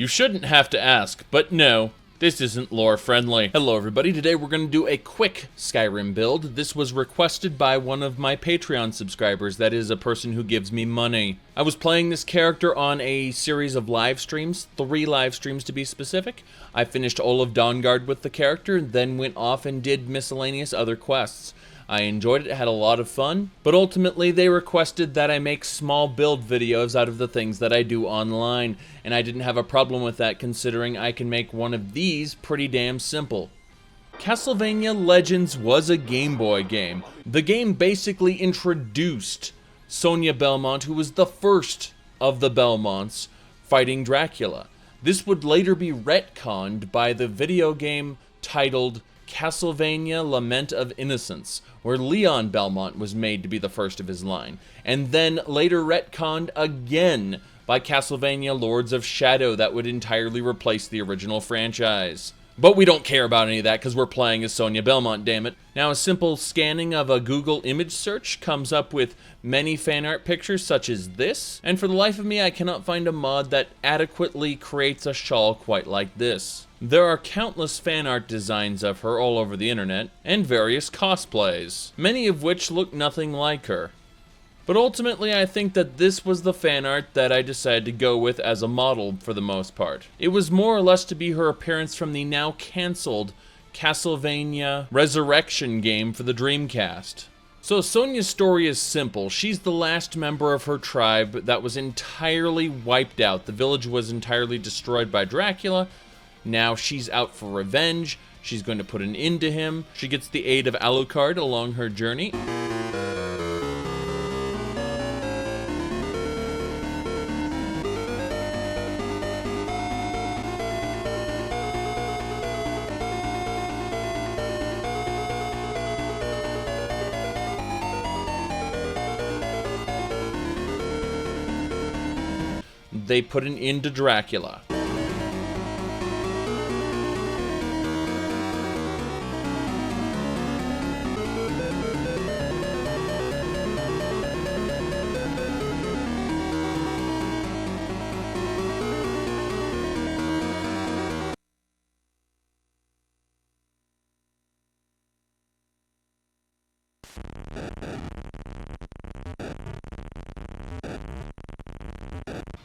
You shouldn't have to ask, but no, this isn't lore friendly. Hello everybody, today we're going to do a quick Skyrim build. This was requested by one of my Patreon subscribers, that is a person who gives me money. I was playing this character on a series of live streams, 3 live streams to be specific. I finished all of Dawnguard with the character, then went off and did miscellaneous other quests. I enjoyed it, had a lot of fun, but ultimately they requested that I make small build videos out of the things that I do online, and I didn't have a problem with that considering I can make one of these pretty damn simple. Castlevania Legends was a Game Boy game. The game basically introduced Sonia Belmont, who was the first of the Belmonts, fighting Dracula. This would later be retconned by the video game titled Castlevania Lament of Innocence, where Leon Belmont was made to be the first of his line, and then later retconned again by Castlevania Lords of Shadow that would entirely replace the original franchise. But we don't care about any of that because we're playing as Sonia Belmont, damn it. Now a simple scanning of a Google image search comes up with many fan art pictures such as this, and for the life of me I cannot find a mod that adequately creates a shawl quite like this. There are countless fan art designs of her all over the internet, and various cosplays, many of which look nothing like her. But ultimately, I think that this was the fan art that I decided to go with as a model for the most part. It was more or less to be her appearance from the now cancelled Castlevania Resurrection game for the Dreamcast. So Sonia's story is simple. She's the last member of her tribe that was entirely wiped out. The village was entirely destroyed by Dracula. Now she's out for revenge. She's going to put an end to him. She gets the aid of Alucard along her journey. They put an end to Dracula.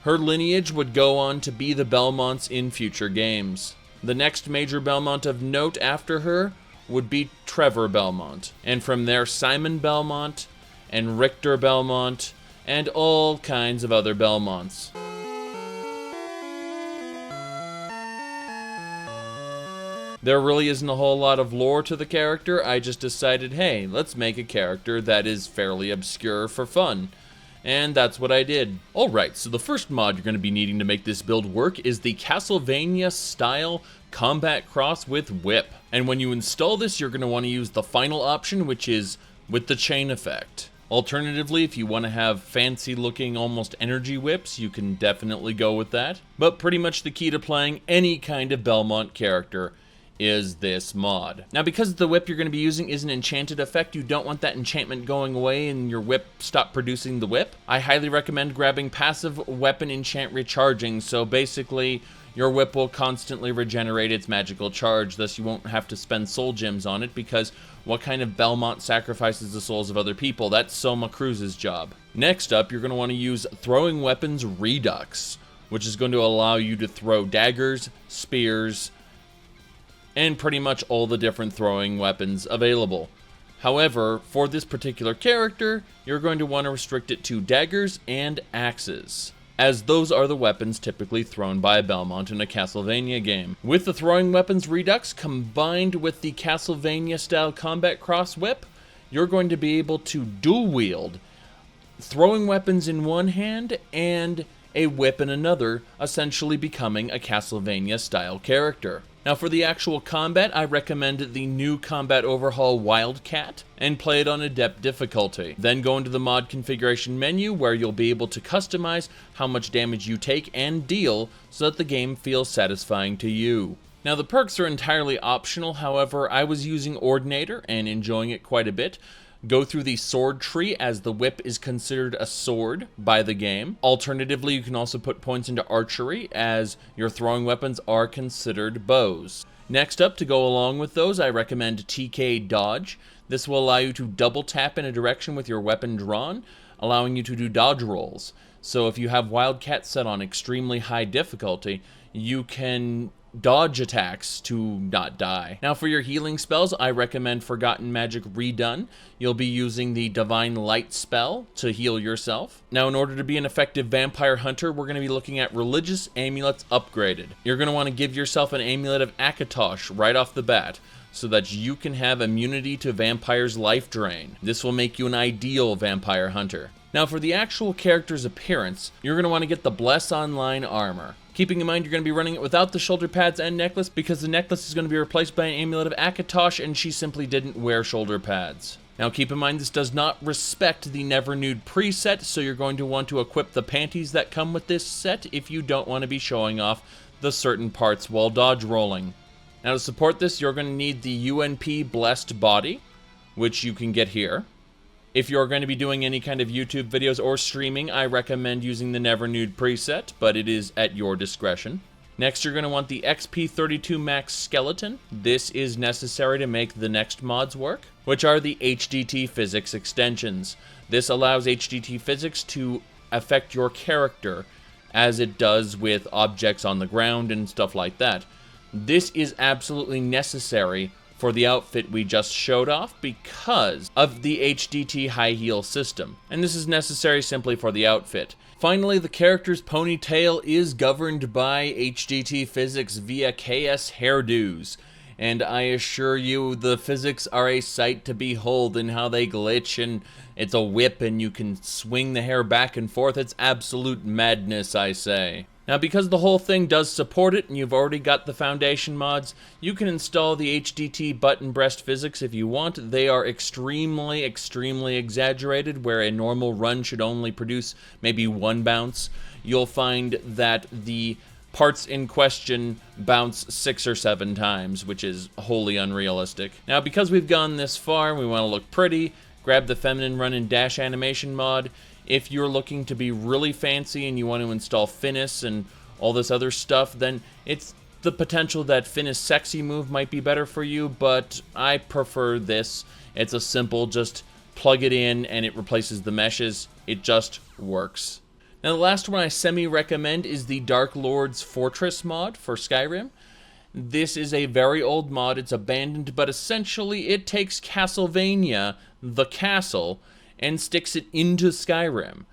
Her lineage would go on to be the Belmonts in future games. The next major Belmont of note after her would be Trevor Belmont, and from there Simon Belmont, and Richter Belmont, and all kinds of other Belmonts. There really isn't a whole lot of lore to the character. I just decided, hey, let's make a character that is fairly obscure for fun. And that's what I did. Alright, so the first mod you're going to be needing to make this build work is the Castlevania style combat cross with whip. And when you install this, you're going to want to use the final option, which is with the chain effect. Alternatively, if you want to have fancy looking almost energy whips, you can definitely go with that. But pretty much the key to playing any kind of Belmont character is this mod. Now because the whip you're going to be using is an enchanted effect, you don't want that enchantment going away and your whip stop producing the whip. I highly recommend grabbing passive weapon enchant recharging, so basically your whip will constantly regenerate its magical charge, thus you won't have to spend soul gems on it, because what kind of Belmont sacrifices the souls of other people? That's Soma Cruz's job. Next up, you're going to want to use Throwing Weapons Redux, which is going to allow you to throw daggers, spears, and pretty much all the different throwing weapons available. However, for this particular character, you're going to want to restrict it to daggers and axes, as those are the weapons typically thrown by a Belmont in a Castlevania game. With the Throwing Weapons Redux combined with the Castlevania style combat cross whip, you're going to be able to dual wield throwing weapons in one hand and a whip in another, essentially becoming a Castlevania style character. Now for the actual combat, I recommend the new combat overhaul Wildcat and play it on Adept difficulty. Then go into the mod configuration menu where you'll be able to customize how much damage you take and deal so that the game feels satisfying to you. Now the perks are entirely optional, however I was using Ordinator and enjoying it quite a bit. go through the sword tree, as the whip is considered a sword by the game. Alternatively, you can also put points into archery, as your throwing weapons are considered bows. Next up, to go along with those, I recommend TK Dodge. This will allow you to double tap in a direction with your weapon drawn, allowing you to do dodge rolls. So if you have Wildcat set on extremely high difficulty, you can dodge attacks to not die. Now for your healing spells, I recommend Forgotten Magic Redone. You'll be using the Divine Light spell to heal yourself. Now in order to be an effective vampire hunter, we're going to be looking at Religious Amulets Upgraded. You're going to want to give yourself an Amulet of Akatosh right off the bat, so that you can have immunity to vampires' life drain. This will make you an ideal vampire hunter. Now for the actual character's appearance, you're going to want to get the Bless Online armor. Keeping in mind you're going to be running it without the shoulder pads and necklace, because the necklace is going to be replaced by an Amulet of Akatosh, and she simply didn't wear shoulder pads. Now keep in mind this does not respect the Never Nude preset, so you're going to want to equip the panties that come with this set if you don't want to be showing off the certain parts while dodge rolling. Now to support this, you're going to need the UNP Blessed Body, which you can get here. If you're going to be doing any kind of YouTube videos or streaming, I recommend using the Never Nude preset, but it is at your discretion. Next, you're going to want the XP32 Max Skeleton. This is necessary to make the next mods work, which are the HDT Physics extensions. This allows HDT Physics to affect your character, as it does with objects on the ground and stuff like that. This is absolutely necessary for the outfit we just showed off because of the HDT high heel system, and this is necessary simply for the outfit. Finally, the character's ponytail is governed by HDT physics via KS hairdos, and I assure you the physics are a sight to behold in how they glitch, and it's a whip and you can swing the hair back and forth. It's absolute madness, I say. Now, because the whole thing does support it, and you've already got the foundation mods, you can install the HDT butt and breast physics if you want. They are extremely, extremely exaggerated, where a normal run should only produce maybe one bounce. You'll find that the parts in question bounce 6 or 7 times, which is wholly unrealistic. Now, because we've gone this far and we want to look pretty, grab the Feminine Run and Dash animation mod. If you're looking to be really fancy and you want to install Finis and all this other stuff, then it's the potential that Finis Sexy move might be better for you, but I prefer this. It's a simple, just plug it in and it replaces the meshes. It just works. Now the last one I semi-recommend is the Dark Lord's Fortress mod for Skyrim. This is a very old mod. It's abandoned, but essentially it takes Castlevania, the castle, and sticks it into Skyrim.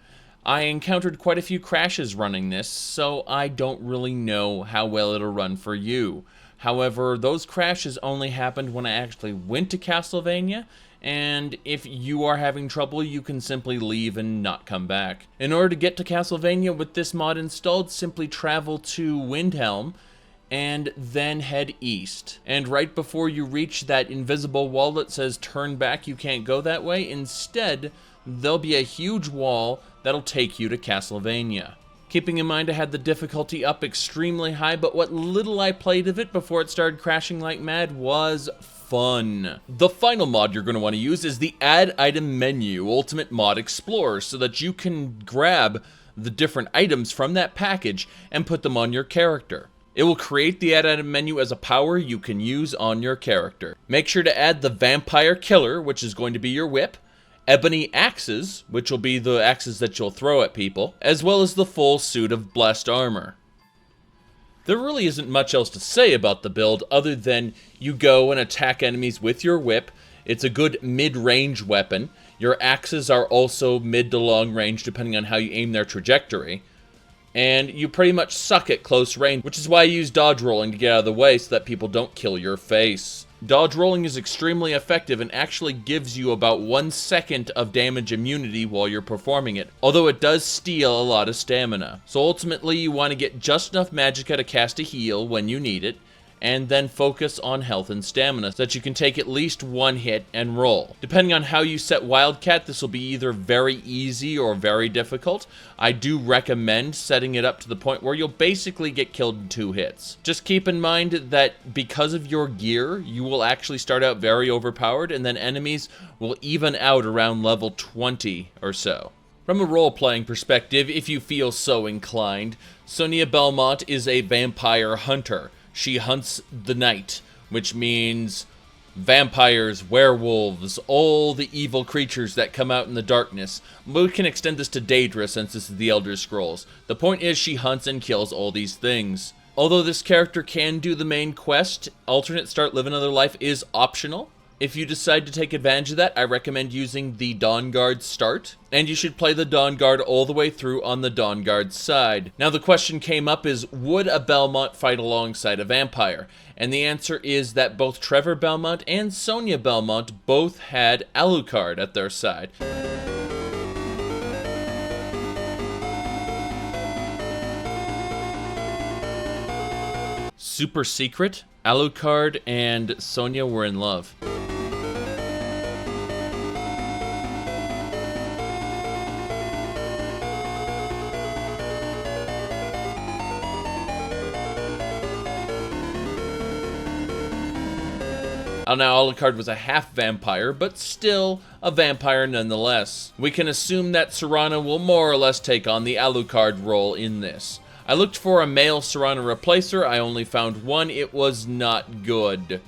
I encountered quite a few crashes running this, so I don't really know how well it'll run for you. However, those crashes only happened when I actually went to Castlevania, and if you are having trouble, you can simply leave and not come back. In order to get to Castlevania with this mod installed, simply travel to Windhelm, and then head east. And right before you reach that invisible wall that says turn back, you can't go that way, instead there'll be a huge wall that'll take you to Castlevania. Keeping in mind I had the difficulty up extremely high, but what little I played of it before it started crashing like mad was fun. The final mod you're going to want to use is the Add Item Menu Ultimate Mod Explorer, so that you can grab the different items from that package and put them on your character. It will create the Add Item menu as a power you can use on your character. Make sure to add the Vampire Killer, which is going to be your whip, Ebony Axes, which will be the axes that you'll throw at people, as well as the full suit of Blessed Armor. There really isn't much else to say about the build other than you go and attack enemies with your whip. It's a good mid-range weapon. Your axes are also mid to long range depending on how you aim their trajectory. And you pretty much suck at close range, which is why I use dodge rolling to get out of the way so that people don't kill your face. Dodge rolling is extremely effective and actually gives you about 1 second of damage immunity while you're performing it, although it does steal a lot of stamina. So ultimately you want to get just enough magicka to cast a heal when you need it, and then focus on health and stamina so that you can take at least one hit and roll. Depending on how you set Wildcat, this will be either very easy or very difficult. I do recommend setting it up to the point where you'll basically get killed in 2 hits. Just keep in mind that because of your gear, you will actually start out very overpowered, and then enemies will even out around level 20 or so. From a role-playing perspective, if you feel so inclined, Sonia Belmont is a vampire hunter. She hunts the night, which means vampires, werewolves, all the evil creatures that come out in the darkness. We can extend this to Daedra since this is the Elder Scrolls. The point is she hunts and kills all these things. Although this character can do the main quest, alternate start live another life is optional. If you decide to take advantage of that, I recommend using the Dawnguard start, and you should play the Dawnguard all the way through on the Dawnguard side. Now the question came up is, would a Belmont fight alongside a vampire? And the answer is that both Trevor Belmont and Sonia Belmont both had Alucard at their side. Super secret, Alucard and Sonia were in love. Now, Alucard was a half-vampire, but still a vampire nonetheless. We can assume that Serana will more or less take on the Alucard role in this. I looked for a male Serana replacer. I only found one. It was not good.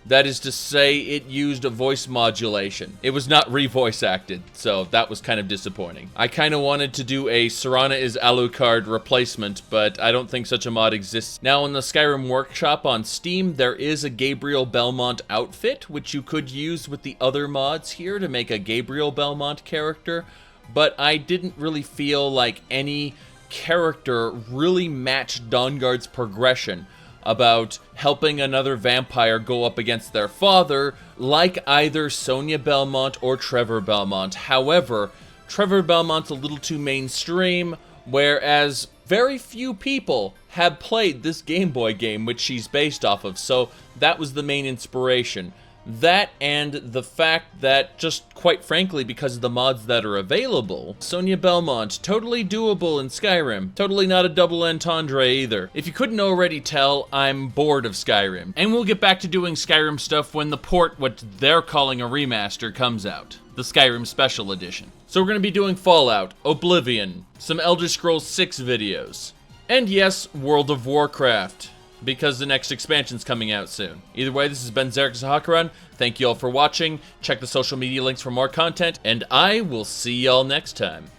That is to say, it used a voice modulation. It was not re-voice acted, so that was kind of disappointing. I kind of wanted to do a Serana is Alucard replacement, but I don't think such a mod exists. Now, in the Skyrim Workshop on Steam, there is a Gabriel Belmont outfit, which you could use with the other mods here to make a Gabriel Belmont character, but I didn't really feel like any character really matched Dawnguard's progression about helping another vampire go up against their father, like either Sonia Belmont or Trevor Belmont. However, Trevor Belmont's a little too mainstream, whereas very few people have played this Game Boy game which she's based off of, so that was the main inspiration. That and the fact that, just quite frankly, because of the mods that are available, Sonia Belmont, totally doable in Skyrim. Totally not a double entendre either. If you couldn't already tell, I'm bored of Skyrim. And we'll get back to doing Skyrim stuff when the port, what they're calling a remaster, comes out. The Skyrim Special Edition. So we're going to be doing Fallout, Oblivion, some Elder Scrolls 6 videos, and yes, World of Warcraft, because the next expansion's coming out soon. Either way, this has been Zarek Zahakaran. Thank you all for watching. Check the social media links for more content, and I will see y'all next time.